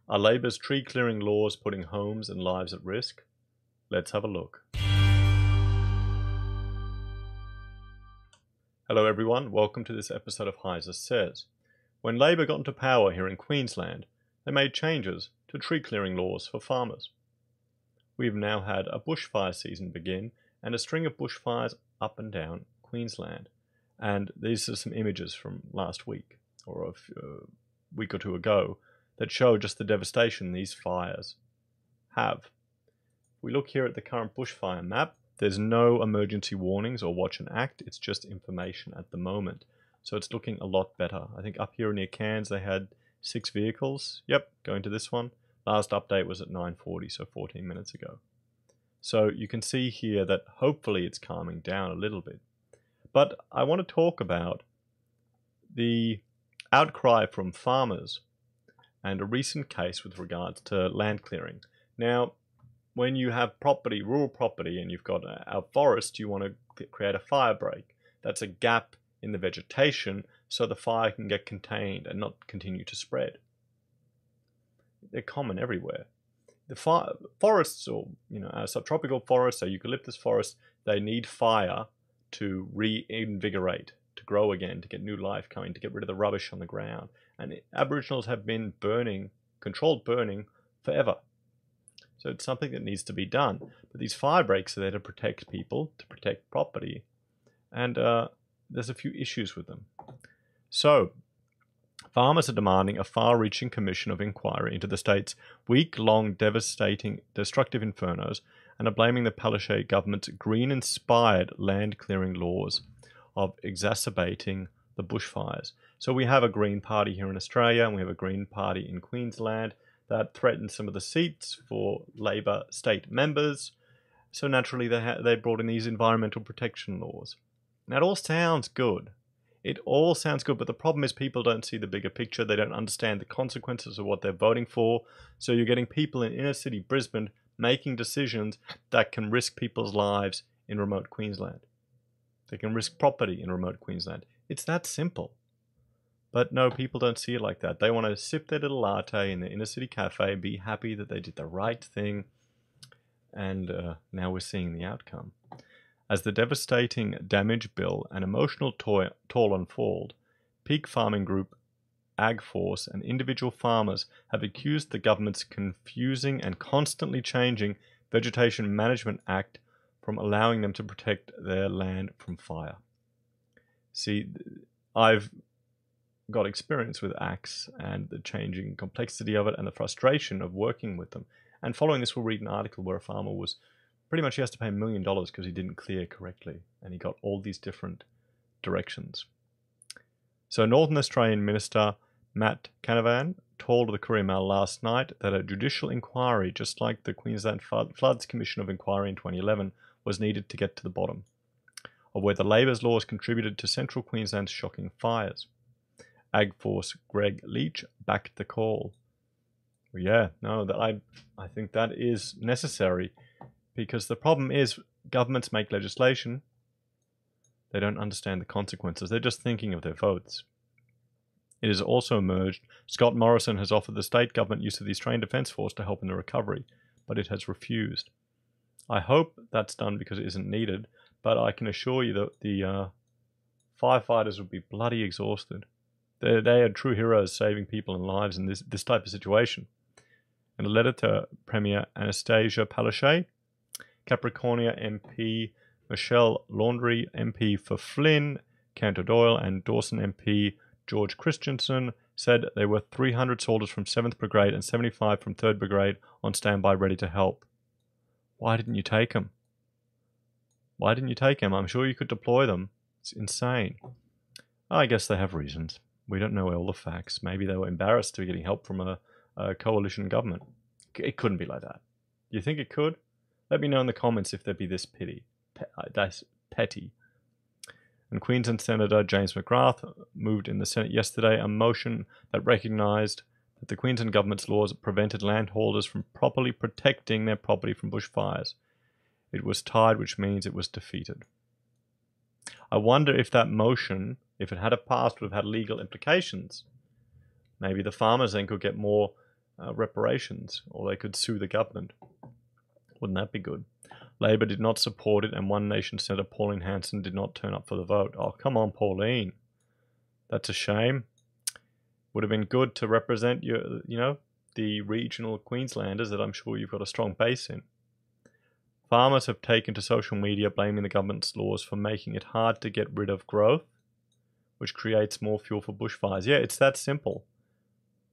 Are Labour's tree clearing laws putting homes and lives at risk? Let's have a look. Hello everyone, welcome to this episode of Heiser Says. When Labour got into power here in Queensland, they made changes to tree clearing laws for farmers. We've now had a bushfire season begin and a string of bushfires up and down Queensland. And these are some images from last week, or a week or two ago, that show just the devastation these fires have. If we look here at the current bushfire map, there's no emergency warnings or watch and act, it's just information at the moment. So it's looking a lot better. I think up here near Cairns they had 6 vehicles. Yep, going to this one. Last update was at 9:40, so 14 minutes ago. So you can see here that hopefully it's calming down a little bit. But I want to talk about the outcry from farmers and a recent case with regards to land clearing. Now, when you have property, rural property, and you've got a forest, you want to create a firebreak. That's a gap in the vegetation so the fire can get contained and not continue to spread. They're common everywhere. The forests, or subtropical forests, so eucalyptus forests, they need fire to reinvigorate, to grow again, to get new life coming, to get rid of the rubbish on the ground. And Aboriginals have been burning, controlled burning, forever. So it's something that needs to be done. But these fire breaks are there to protect people, to protect property, and there's a few issues with them. So farmers are demanding a far-reaching commission of inquiry into the state's week-long destructive infernos and are blaming the Palaszczuk government's green-inspired land-clearing laws of exacerbating the bushfires. So we have a Green Party here in Australia, and we have a Green Party in Queensland that threatens some of the seats for Labor state members. So naturally they brought in these environmental protection laws. Now it all sounds good. It all sounds good, but the problem is people don't see the bigger picture. They don't understand the consequences of what they're voting for. So you're getting people in inner city Brisbane making decisions that can risk people's lives in remote Queensland. They can risk property in remote Queensland. It's that simple. But no, people don't see it like that. They want to sip their little latte in the inner city cafe and be happy that they did the right thing. And now we're seeing the outcome. As the devastating damage bill and emotional toll unfold, peak farming group AgForce and individual farmers have accused the government's confusing and constantly changing Vegetation Management Act from allowing them to protect their land from fire. See, I've got experience with acts and the changing complexity of it and the frustration of working with them. And following this, we'll read an article where a farmer was pretty much, he has to pay $1 million because he didn't clear correctly, and he got all these different directions. So Northern Australian Minister Matt Canavan told the Courier Mail last night that a judicial inquiry, just like the Queensland Floods Commission of Inquiry in 2011, was needed to get to the bottom of whether Labor's laws contributed to central Queensland's shocking fires. AgForce Greg Leach backed the call. Well, yeah, no, I think that is necessary, because the problem is governments make legislation, they don't understand the consequences, they're just thinking of their votes. It has also emerged Scott Morrison has offered the state government use of the Australian Defence Force to help in the recovery, but it has refused. I hope that's done because it isn't needed, but I can assure you that the firefighters would be bloody exhausted. They are true heroes saving people and lives in this type of situation. In a letter to Premier Anastasia Palaszczuk, Capricornia MP Michelle Laundrie, MP for Flynn, Cantor Doyle, and Dawson MP George Christensen said there were 300 soldiers from 7th Brigade and 75 from 3rd Brigade on standby ready to help. Why didn't you take them? Why didn't you take them? I'm sure you could deploy them. It's insane. I guess they have reasons. We don't know all the facts. Maybe they were embarrassed to be getting help from a coalition government. It couldn't be like that. Do you think it could? Let me know in the comments if they'd be this petty. And Queensland Senator James McGrath moved in the Senate yesterday a motion that recognised that the Queensland government's laws prevented landholders from properly protecting their property from bushfires. It was tied, which means it was defeated. I wonder if that motion, if it had passed, would have had legal implications. Maybe the farmers then could get more reparations, or they could sue the government. Wouldn't that be good? Labour did not support it, and One Nation Senator Pauline Hanson did not turn up for the vote. Oh, come on, Pauline. That's a shame. Would have been good to represent the regional Queenslanders that I'm sure you've got a strong base in. Farmers have taken to social media blaming the government's laws for making it hard to get rid of growth, which creates more fuel for bushfires. Yeah, it's that simple.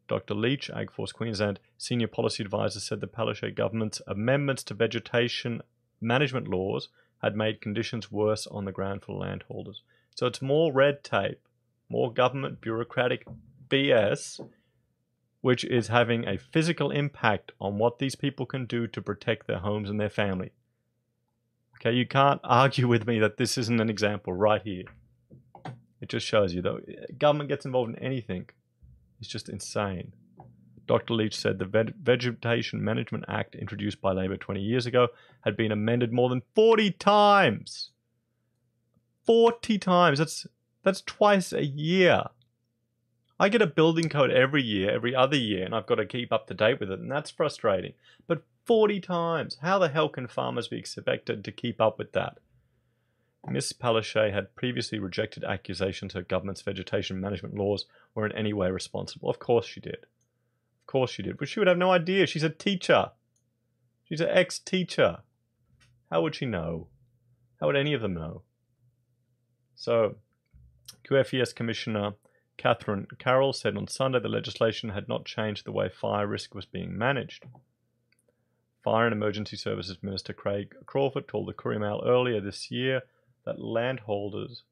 Dr. Leach, AgForce Queensland Senior Policy Advisor, said the Palaszczuk government's amendments to vegetation management laws had made conditions worse on the ground for landholders. So it's more red tape, more government bureaucratic BS, which is having a physical impact on what these people can do to protect their homes and their family. Okay, you can't argue with me that this isn't an example right here. It just shows you, though, government gets involved in anything. It's just insane. Dr. Leach said the Vegetation Management Act, introduced by Labor 20 years ago, had been amended more than 40 times. 40 times. That's twice a year. I get a building code every year, every other year, and I've got to keep up to date with it, and that's frustrating. But 40 times. How the hell can farmers be expected to keep up with that? Ms. Palaszczuk had previously rejected accusations her government's vegetation management laws were in any way responsible. Of course she did. Of course she did. But she would have no idea. She's a teacher. She's an ex-teacher. How would she know? How would any of them know? So, QFES Commissioner Catherine Carroll said on Sunday the legislation had not changed the way fire risk was being managed. Fire and Emergency Services Minister Craig Crawford told the Courier Mail earlier this year that landholders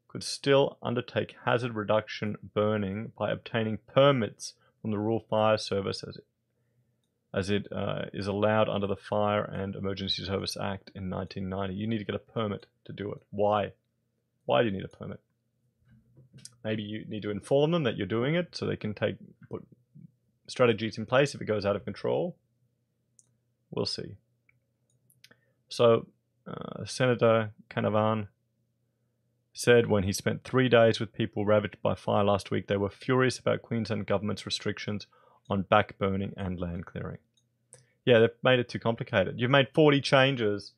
could still undertake hazard reduction burning by obtaining permits from the Rural Fire Service as it is allowed under the Fire and Emergency Service Act in 1990. You need to get a permit to do it. Why? Why do you need a permit? Maybe you need to inform them that you're doing it so they can put strategies in place if it goes out of control. We'll see. So, Senator Canavan said when he spent 3 days with people ravaged by fire last week, they were furious about Queensland government's restrictions on backburning and land clearing. Yeah, they've made it too complicated. You've made 40 changes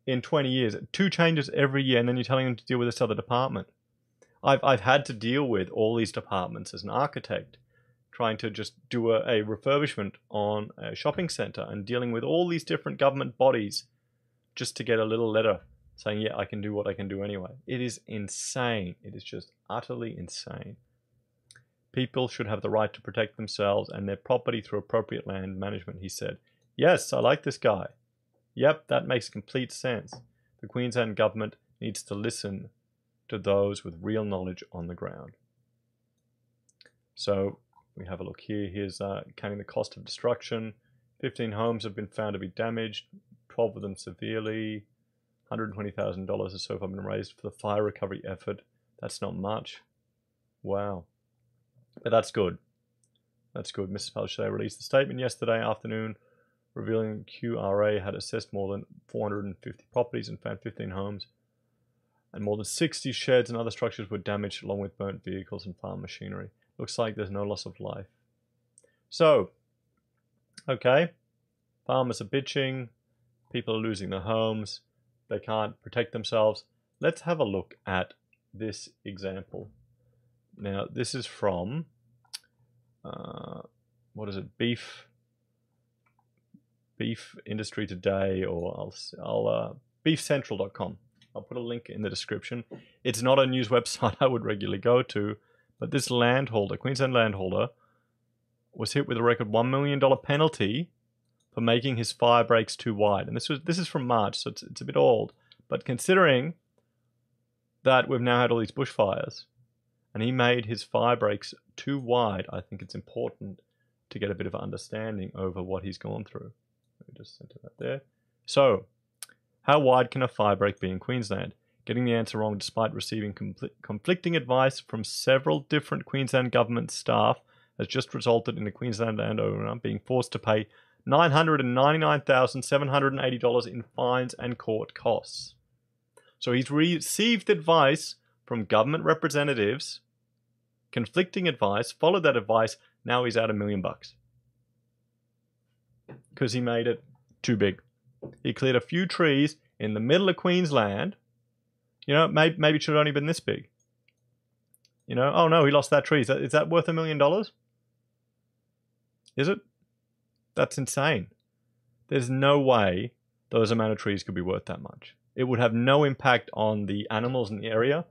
in 20 years, 2 changes every year, and then you're telling them to deal with this other department. I've had to deal with all these departments as an architect, trying to just do a refurbishment on a shopping centre and dealing with all these different government bodies just to get a little letter saying, yeah, I can do what I can do anyway. It is insane. It is just utterly insane. People should have the right to protect themselves and their property through appropriate land management, he said. Yes, I like this guy. Yep, that makes complete sense. The Queensland government needs to listen to those with real knowledge on the ground. So we have a look here. Here's counting the cost of destruction. 15 homes have been found to be damaged, 12 of them severely. $120,000 has so far been raised for the fire recovery effort. That's not much. Wow. But that's good. That's good. Mrs. Palaszczuk released a statement yesterday afternoon revealing QRA had assessed more than 450 properties and found 15 homes, and more than 60 sheds and other structures were damaged along with burnt vehicles and farm machinery. Looks like there's no loss of life. So, okay, farmers are bitching, people are losing their homes, they can't protect themselves. Let's have a look at this example. Now, this is from, what is it, Beef Industry Today, or beefcentral.com. I'll put a link in the description. It's not a news website I would regularly go to, but this landholder, Queensland landholder, was hit with a record $1 million penalty for making his fire breaks too wide. And this is from March, so it's a bit old. But considering that we've now had all these bushfires, and he made his fire breaks too wide, I think it's important to get a bit of understanding over what he's gone through. Let me just center that there. So, how wide can a fire break be in Queensland? Getting the answer wrong despite receiving conflicting advice from several different Queensland government staff has just resulted in a Queensland landowner being forced to pay $999,780 in fines and court costs. So he's received advice from government representatives, conflicting advice, followed that advice, Now he's out $1 million. Because he made it too big. He cleared a few trees in the middle of Queensland. You know, maybe it should have only been this big. You know, oh no, he lost that tree. Is that worth $1 million? Is it? That's insane. There's no way those amount of trees could be worth that much. It would have no impact on the animals in the area.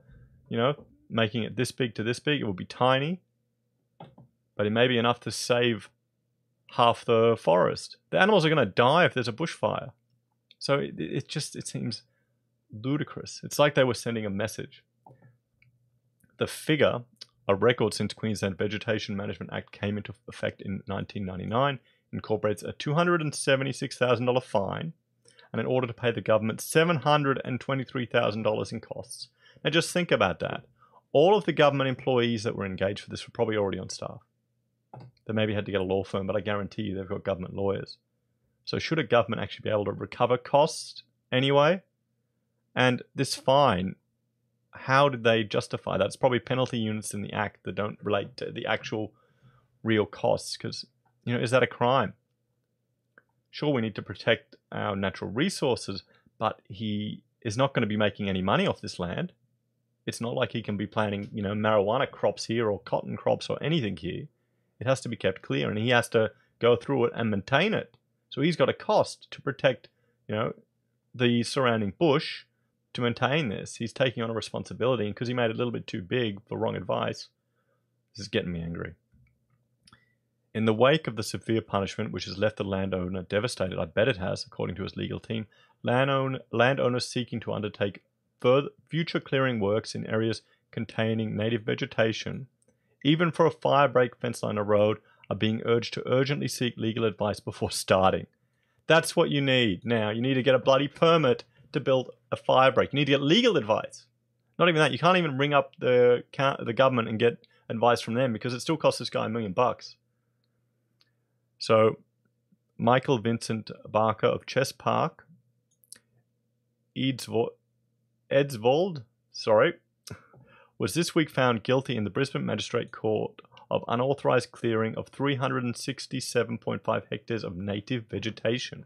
You know, making it this big to this big, it would be tiny. But it may be enough to save half the forest. The animals are going to die if there's a bushfire. So it seems ludicrous. It's like they were sending a message. The figure, a record since Queensland Vegetation Management Act came into effect in 1999, incorporates a $276,000 fine and an order to pay the government $723,000 in costs. Now just think about that. All of the government employees that were engaged for this were probably already on staff. They maybe had to get a law firm, but I guarantee you they've got government lawyers. So should a government actually be able to recover costs anyway? And this fine, how did they justify that? It's probably penalty units in the Act that don't relate to the actual real costs. Because, you know, is that a crime? Sure, we need to protect our natural resources, but he is not going to be making any money off this land. It's not like he can be planting, you know, marijuana crops here or cotton crops or anything here. It has to be kept clear, and he has to go through it and maintain it. So he's got a cost to protect, you know, the surrounding bush to maintain this. He's taking on a responsibility, and because he made it a little bit too big for wrong advice, this is getting me angry. In the wake of the severe punishment, which has left the landowner devastated, I bet it has, according to his legal team, landowners seeking to undertake future clearing works in areas containing native vegetation, even for a firebreak fence line or road, are being urged to urgently seek legal advice before starting. That's what you need now. You need to get a bloody permit to build a firebreak. You need to get legal advice. Not even that. You can't even ring up the government and get advice from them because it still costs this guy $1 million. So, Michael Vincent Barker of Chess Park, Edsvold, was this week found guilty in the Brisbane Magistrate Court of unauthorised clearing of 367.5 hectares of native vegetation.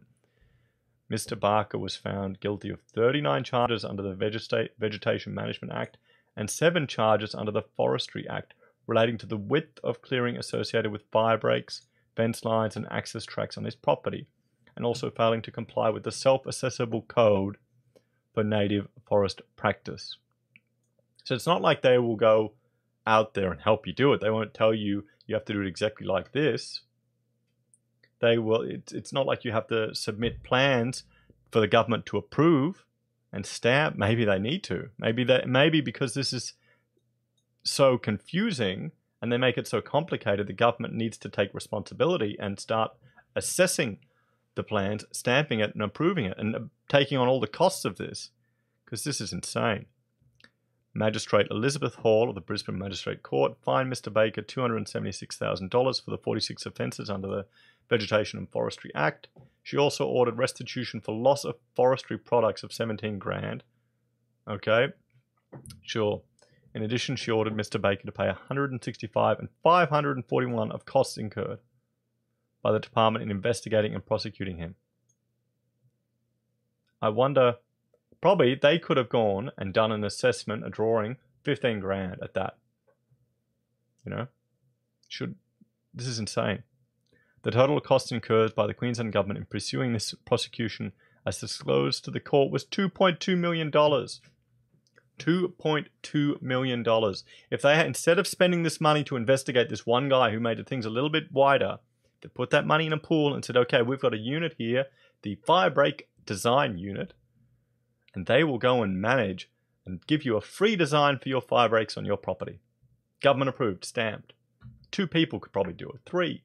Mr. Barker was found guilty of 39 charges under the Vegetation Management Act and 7 charges under the Forestry Act relating to the width of clearing associated with fire breaks, fence lines and access tracks on his property, and also failing to comply with the self-assessable code for native forest practice. So it's not like they will go out there and help you do it. They won't tell you you have to do it exactly like this. They will. It's not like you have to submit plans for the government to approve and stamp. Maybe they need to. Maybe because this is so confusing and they make it so complicated, the government needs to take responsibility and start assessing the plans, stamping it and approving it, and taking on all the costs of this, because this is insane. Magistrate Elizabeth Hall of the Brisbane Magistrate Court fined Mr. Baker $276,000 for the 46 offences under the Vegetation and Forestry Act. She also ordered restitution for loss of forestry products of $17,000. Okay, sure. In addition, she ordered Mr. Baker to pay $165,000 and $541,000 of costs incurred by the department in investigating and prosecuting him. I wonder, probably they could have gone and done an assessment, a drawing, $15,000 at that. You know, this is insane. The total cost incurred by the Queensland government in pursuing this prosecution, as disclosed to the court, was $2.2 million. $2.2 million. If they had, instead of spending this money to investigate this one guy who made things a little bit wider, they put that money in a pool and said, okay, we've got a unit here, the firebreak design unit, and they will go and manage and give you a free design for your firebreaks on your property. Government approved, stamped. 2 people could probably do it, 3.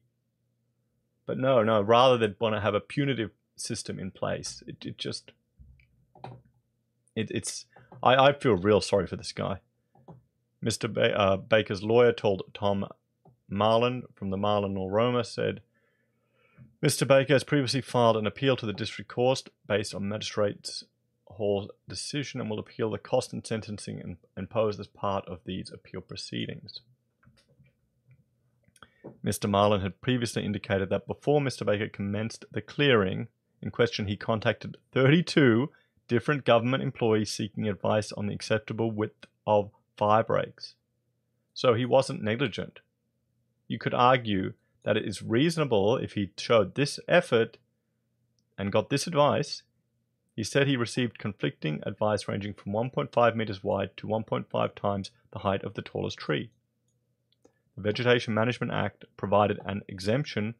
But no, rather they'd want to have a punitive system in place. I feel real sorry for this guy. Mr. Baker's lawyer told Tom Marlin from the Marlin Law Roma said, Mr. Baker has previously filed an appeal to the district court based on Magistrates Hall's decision and will appeal the cost and sentencing imposed as part of these appeal proceedings. Mr. Marlin had previously indicated that before Mr. Baker commenced the clearing in question, he contacted 32 different government employees seeking advice on the acceptable width of fire breaks. So he wasn't negligent. You could argue that it is reasonable if he showed this effort and got this advice. He said he received conflicting advice ranging from 1.5 meters wide to 1.5 times the height of the tallest tree. The Vegetation Management Act provided an exemption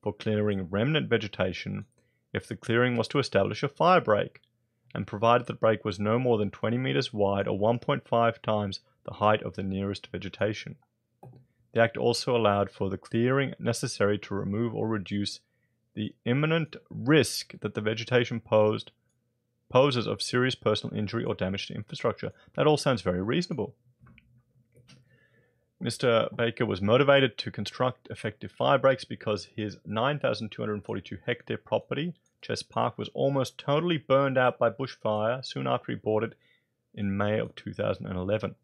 for clearing remnant vegetation if the clearing was to establish a fire break, and provided the break was no more than 20 meters wide or 1.5 times the height of the nearest vegetation. The Act also allowed for the clearing necessary to remove or reduce the imminent risk that the vegetation poses of serious personal injury or damage to infrastructure. That all sounds very reasonable. Mr. Baker was motivated to construct effective fire breaks because his 9,242 hectare property, Chess Park, was almost totally burned out by bushfire soon after he bought it in May of 2011.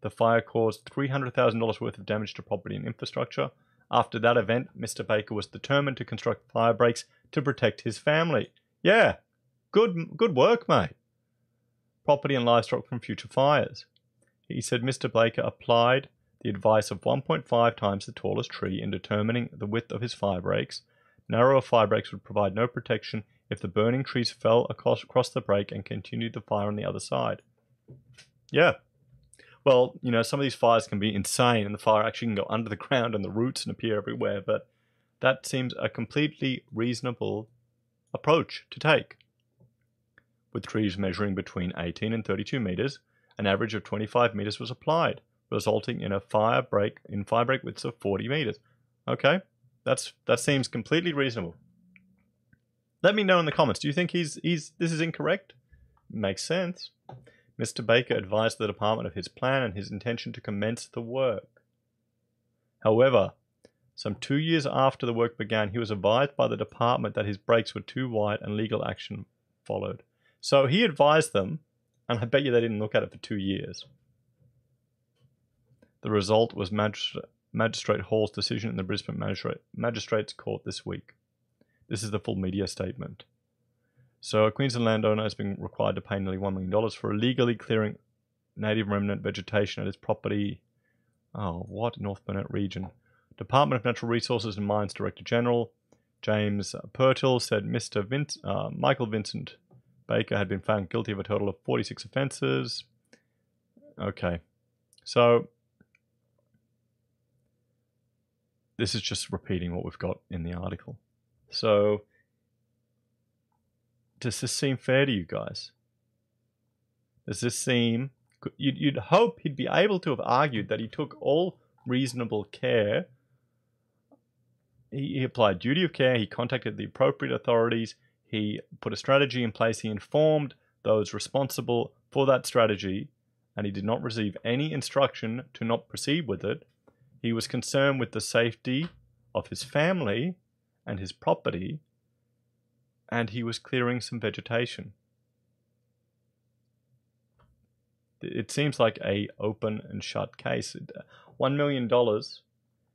The fire caused $300,000 worth of damage to property and infrastructure. After that event, Mr. Baker was determined to construct fire breaks to protect his family. Yeah, good work, mate. Property and livestock from future fires. He said Mr. Baker applied the advice of 1.5 times the tallest tree in determining the width of his fire breaks. Narrower fire breaks would provide no protection if the burning trees fell across the break and continued the fire on the other side. Yeah. Well, you know, some of these fires can be insane and the fire actually can go under the ground and the roots and appear everywhere, but that seems a completely reasonable approach to take. With trees measuring between 18 and 32 meters, an average of 25 meters was applied, resulting in a fire break widths of 40 meters. Okay, that seems completely reasonable. Let me know in the comments. Do you think this is incorrect? Makes sense. Mr. Baker advised the department of his plan and his intention to commence the work. However, some 2 years after the work began, he was advised by the department that his breaks were too wide and legal action followed. So he advised them, and I bet you they didn't look at it for 2 years. The result was Magistrate Hall's decision in the Brisbane Magistrates Court this week. This is the full media statement. So a Queensland landowner has been required to pay nearly $1 million for illegally clearing native remnant vegetation at his property. North Burnett region. Department of Natural Resources and Mines Director General James Purtill said Michael Vincent Baker had been found guilty of a total of 46 offences. Okay, so this is just repeating what we've got in the article. So, does this seem fair to you guys? Does this seem... You'd hope he'd be able to have argued that he took all reasonable care. He applied duty of care, he contacted the appropriate authorities, he put a strategy in place, he informed those responsible for that strategy, and he did not receive any instruction to not proceed with it. He was concerned with the safety of his family and his property, and he was clearing some vegetation. It seems like a open and shut case. $1 million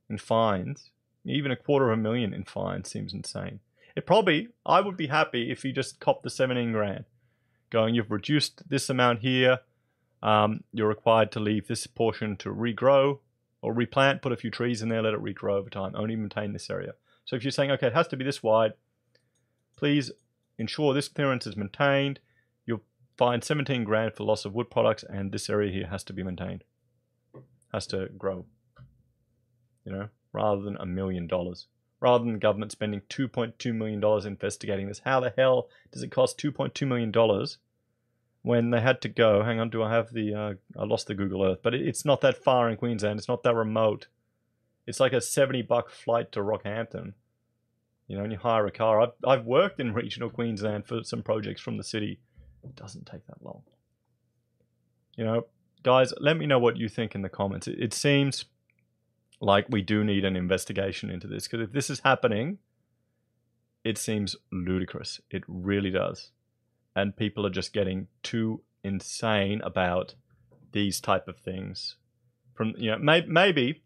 in fines, even $250,000 in fines seems insane. I would be happy if he just copped the 17 grand. Going, you've reduced this amount here, you're required to leave this portion to regrow or replant, put a few trees in there, let it regrow over time, only maintain this area. So if you're saying, okay, it has to be this wide, please ensure this clearance is maintained. You'll find 17 grand for loss of wood products, and this area here has to be maintained. Has to grow. You know, rather than $1 million. Rather than the government spending $2.2 million investigating this. How the hell does it cost $2.2 million when they had to go? Hang on, do I have the... I lost the Google Earth, but it's not that far in Queensland. It's not that remote. It's like a $70 flight to Rockhampton. You know, and you hire a car. I've worked in regional Queensland for some projects from the city. It doesn't take that long. You know, guys, let me know what you think in the comments. It seems like we do need an investigation into this, because if this is happening, it seems ludicrous. It really does. And people are just getting too insane about these type of things. From, you know, maybe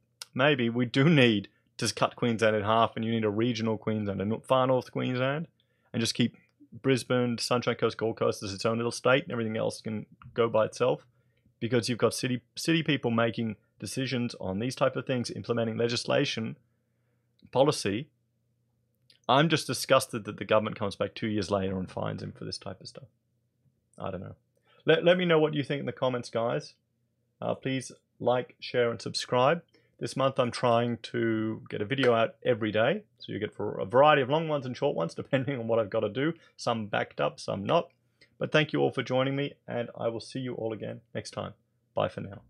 we do need just cut Queensland in half, and you need a regional Queensland, a far north Queensland, and just keep Brisbane, Sunshine Coast, Gold Coast as its own little state, and everything else can go by itself, because you've got city people making decisions on these type of things, implementing legislation, policy. I'm just disgusted that the government comes back 2 years later and fines him for this type of stuff. I don't know. Let me know what you think in the comments, guys. Please like, share, and subscribe. This month I'm trying to get a video out every day, so you get for a variety of long ones and short ones, depending on what I've got to do. Some backed up, some not. But thank you all for joining me, and I will see you all again next time. Bye for now.